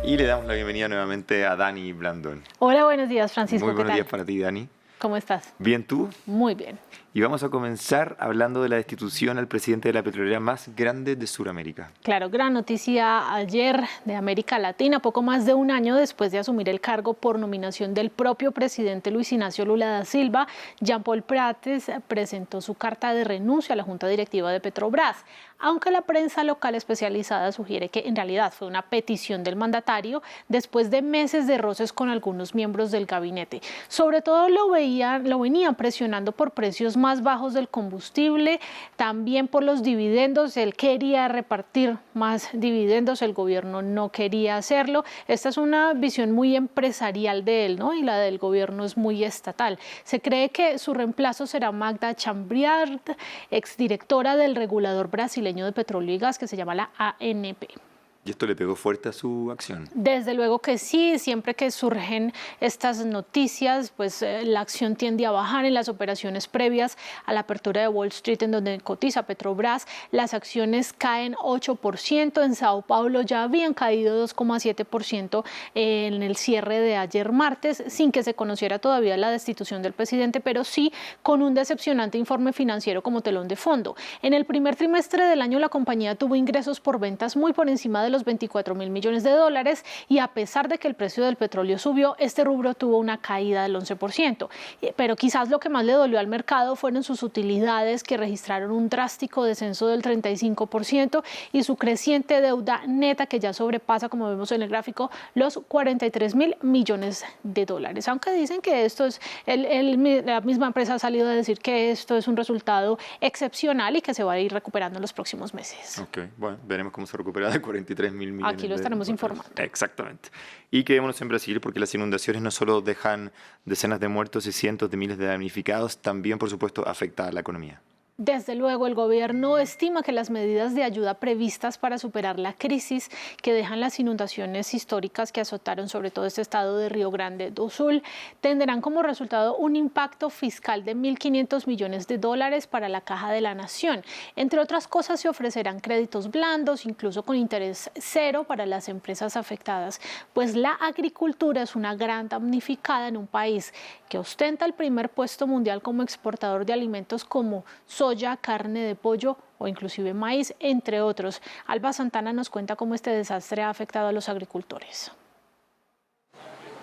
Y le damos la bienvenida nuevamente a Dani Blandón. Hola, buenos días, Francisco. Muy buenos ¿qué tal? días para ti, Dani. ¿Cómo estás? ¿Bien tú? Muy bien. Y vamos a comenzar hablando de la destitución al presidente de la petrolera más grande de Sudamérica. Claro, gran noticia ayer de América Latina, poco más de un año después de asumir el cargo por nominación del propio presidente Luis Ignacio Lula da Silva, Jean Paul Prates presentó su carta de renuncia a la Junta Directiva de Petrobras, aunque la prensa local especializada sugiere que en realidad fue una petición del mandatario después de meses de roces con algunos miembros del gabinete. Sobre todo lo venían presionando por precios más bajos del combustible, también por los dividendos. Él quería repartir más dividendos, el gobierno no quería hacerlo. Esta es una visión muy empresarial de él, ¿no? Y la del gobierno es muy estatal. Se cree que su reemplazo será Magda Chambriard, exdirectora del regulador brasileño de petróleo y gas, que se llama la ANP. ¿Y esto le pegó fuerte a su acción? Desde luego que sí, siempre que surgen estas noticias, pues la acción tiende a bajar. En las operaciones previas a la apertura de Wall Street, en donde cotiza Petrobras, las acciones caen 8%, en Sao Paulo ya habían caído 2,7% en el cierre de ayer martes, sin que se conociera todavía la destitución del presidente, pero sí con un decepcionante informe financiero como telón de fondo. En el primer trimestre del año la compañía tuvo ingresos por ventas muy por encima de los 24.000 millones de dólares y a pesar de que el precio del petróleo subió, este rubro tuvo una caída del 11%. Pero quizás lo que más le dolió al mercado fueron sus utilidades, que registraron un drástico descenso del 35%, y su creciente deuda neta, que ya sobrepasa, como vemos en el gráfico, los 43.000 millones de dólares. Aunque dicen que esto es, la misma empresa ha salido a decir que esto es un resultado excepcional y que se va a ir recuperando en los próximos meses. Ok, bueno, veremos cómo se recupera de 43.000 millones. Aquí lo estaremos informando. Exactamente. Y quedémonos en Brasil, porque las inundaciones no solo dejan decenas de muertos y cientos de miles de damnificados, también, por supuesto, afecta a la economía. Desde luego, el gobierno estima que las medidas de ayuda previstas para superar la crisis que dejan las inundaciones históricas que azotaron sobre todo este estado de Río Grande do Sul tendrán como resultado un impacto fiscal de 1.500 millones de dólares para la Caja de la Nación. Entre otras cosas, se ofrecerán créditos blandos, incluso con interés cero para las empresas afectadas, pues la agricultura es una gran damnificada en un país que ostenta el primer puesto mundial como exportador de alimentos como soya, carne de pollo o inclusive maíz, entre otros. Alba Santana nos cuenta cómo este desastre ha afectado a los agricultores.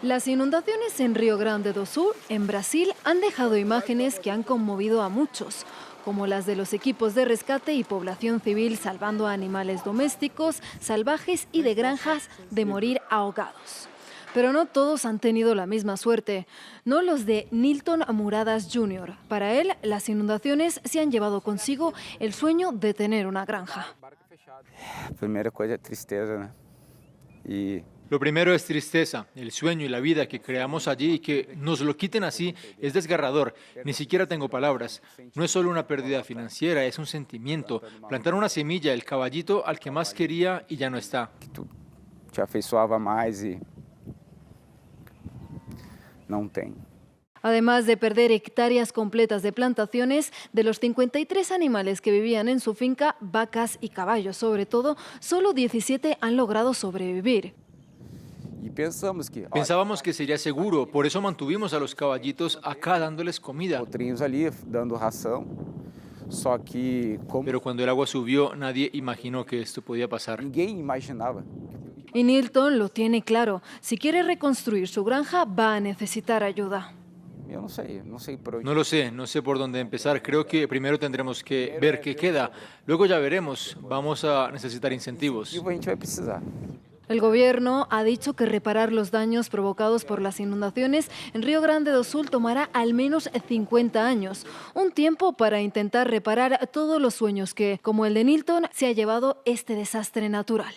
Las inundaciones en Río Grande do Sul, en Brasil, han dejado imágenes que han conmovido a muchos, como las de los equipos de rescate y población civil salvando a animales domésticos, salvajes y de granjas de morir ahogados. Pero no todos han tenido la misma suerte, no los de Nilton Muradas Jr. Para él, las inundaciones se han llevado consigo el sueño de tener una granja. Primera cosa es tristeza, ¿no? Lo primero es tristeza, el sueño y la vida que creamos allí y que nos lo quiten así es desgarrador. Ni siquiera tengo palabras. No es solo una pérdida financiera, es un sentimiento. Plantar una semilla, el caballito al que más quería y ya no está. Tu te afeiçoava mais e não tem. Además de perder hectáreas completas de plantaciones, de los 53 animales que vivían en su finca, vacas y caballos sobre todo, solo 17 han logrado sobrevivir. Pensábamos que sería seguro, por eso mantuvimos a los caballitos acá dándoles comida. Potrinhos ali dando ração. Só que Pero cuando el agua subió, nadie imaginó que esto podía pasar. ninguém imaginava. Y Nilton lo tiene claro, si quiere reconstruir su granja va a necesitar ayuda. Eu não sei por onde. No lo sé, no sé por dónde empezar. Creo que primero tendremos que ver qué queda. Luego ya veremos. Vamos a necesitar incentivos. A gente vai precisar. El gobierno ha dicho que reparar los daños provocados por las inundaciones en Río Grande do Sul tomará al menos 50 años, un tiempo para intentar reparar todos los sueños que, como el de Nilton, se ha llevado este desastre natural.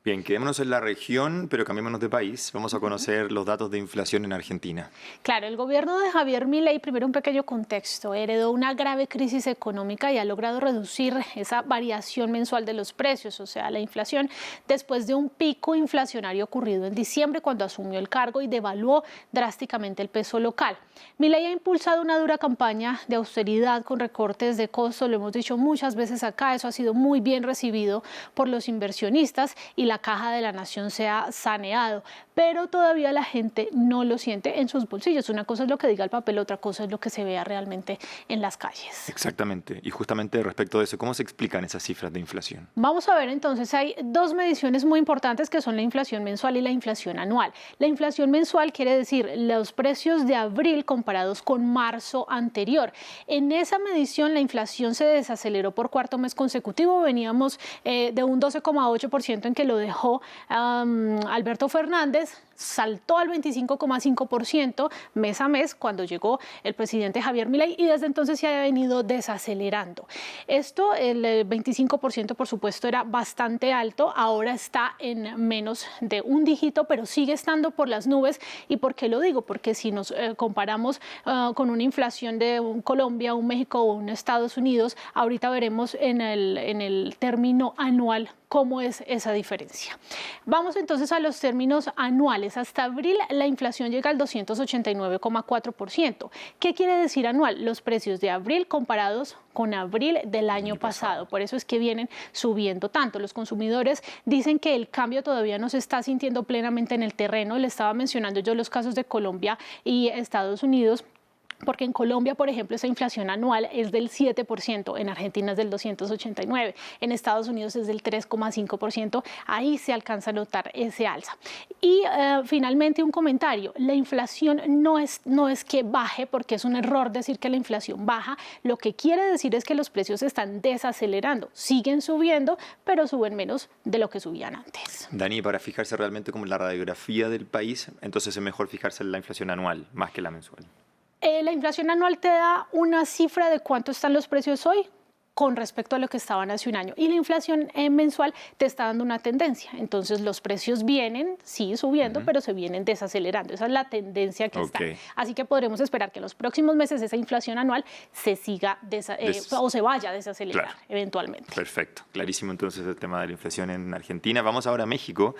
Bien, quedémonos en la región, pero cambiémonos de país. Vamos a conocer los datos de inflación en Argentina. Claro, el gobierno de Javier Milei, primero un pequeño contexto, heredó una grave crisis económica y ha logrado reducir esa variación mensual de los precios, o sea, la inflación, después de un pico inflacionario ocurrido en diciembre cuando asumió el cargo y devaluó drásticamente el peso local. Milei ha impulsado una dura campaña de austeridad con recortes de costos, lo hemos dicho muchas veces acá, eso ha sido muy bien recibido por los inversionistas y la la caja de la nación se ha saneado, pero todavía la gente no lo siente en sus bolsillos. Una cosa es lo que diga el papel, otra cosa es lo que se vea realmente en las calles. Exactamente. Y justamente respecto de eso, ¿cómo se explican esas cifras de inflación? Vamos a ver entonces, hay dos mediciones muy importantes que son la inflación mensual y la inflación anual. La inflación mensual quiere decir los precios de abril comparados con marzo anterior. En esa medición la inflación se desaceleró por cuarto mes consecutivo. Veníamos de un 12,8% en que lo dejó Alberto Fernández, saltó al 25,5% mes a mes cuando llegó el presidente Javier Milei y desde entonces se ha venido desacelerando. Esto, el 25% por supuesto era bastante alto, ahora está en menos de un dígito, pero sigue estando por las nubes. ¿Y por qué lo digo? Porque si nos comparamos con una inflación de un Colombia, un México o un Estados Unidos, ahorita veremos en el término anual cómo es esa diferencia. Vamos entonces a los términos anuales. Hasta abril la inflación llega al 289,4%. ¿Qué quiere decir anual? Los precios de abril comparados con abril del año pasado. Por eso es que vienen subiendo tanto. Los consumidores dicen que el cambio todavía no se está sintiendo plenamente en el terreno. Le estaba mencionando yo los casos de Colombia y Estados Unidos, porque en Colombia, por ejemplo, esa inflación anual es del 7%, en Argentina es del 289%, en Estados Unidos es del 3,5%, ahí se alcanza a notar ese alza. Y finalmente un comentario, la inflación no es que baje, porque es un error decir que la inflación baja, lo que quiere decir es que los precios se están desacelerando, siguen subiendo, pero suben menos de lo que subían antes. Dani, para fijarse realmente como en la radiografía del país, entonces es mejor fijarse en la inflación anual más que la mensual. La inflación anual te da una cifra de cuánto están los precios hoy con respecto a lo que estaban hace un año. Y la inflación mensual te está dando una tendencia. Entonces los precios vienen, sí, subiendo, pero se vienen desacelerando. Esa es la tendencia que está. Así que podremos esperar que en los próximos meses esa inflación anual se siga o se vaya a desacelerar eventualmente. Perfecto. Clarísimo entonces el tema de la inflación en Argentina. Vamos ahora a México,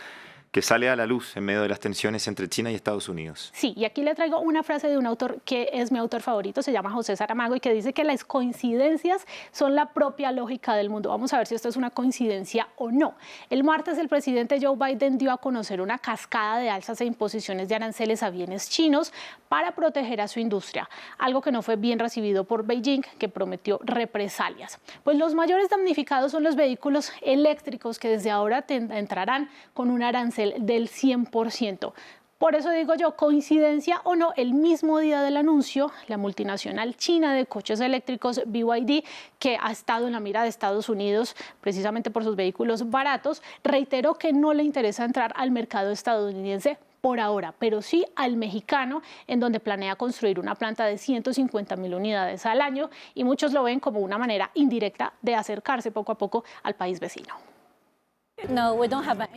que sale a la luz en medio de las tensiones entre China y Estados Unidos. Sí, y aquí le traigo una frase de un autor que es mi autor favorito, se llama José Saramago, y que dice que las coincidencias son la propia lógica del mundo. Vamos a ver si esto es una coincidencia o no. El martes el presidente Joe Biden dio a conocer una cascada de alzas e imposiciones de aranceles a bienes chinos para proteger a su industria, algo que no fue bien recibido por Beijing, que prometió represalias. Pues los mayores damnificados son los vehículos eléctricos, que desde ahora entrarán con un arancel del 100%. Por eso digo yo, coincidencia o no, el mismo día del anuncio, la multinacional china de coches eléctricos BYD, que ha estado en la mira de Estados Unidos precisamente por sus vehículos baratos, reiteró que no le interesa entrar al mercado estadounidense por ahora, pero sí al mexicano, en donde planea construir una planta de 150,000 unidades al año, y muchos lo ven como una manera indirecta de acercarse poco a poco al país vecino.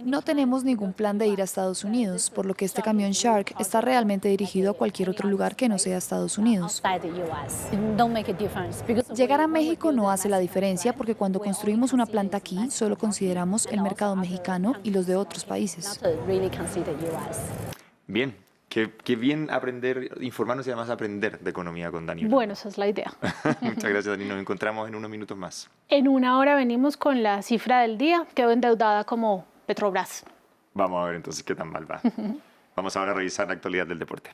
No tenemos ningún plan de ir a Estados Unidos, por lo que este camión Shark está realmente dirigido a cualquier otro lugar que no sea Estados Unidos. Llegar a México no hace la diferencia porque cuando construimos una planta aquí, solo consideramos el mercado mexicano y los de otros países. Bien. Qué bien aprender, informarnos y además aprender de economía con Dani. Bueno, esa es la idea. Muchas gracias, Dani. Nos encontramos en unos minutos más. En una hora venimos con la cifra del día. Quedó endeudada como Petrobras. Vamos a ver entonces qué tan mal va. Vamos ahora a revisar la actualidad del deporte.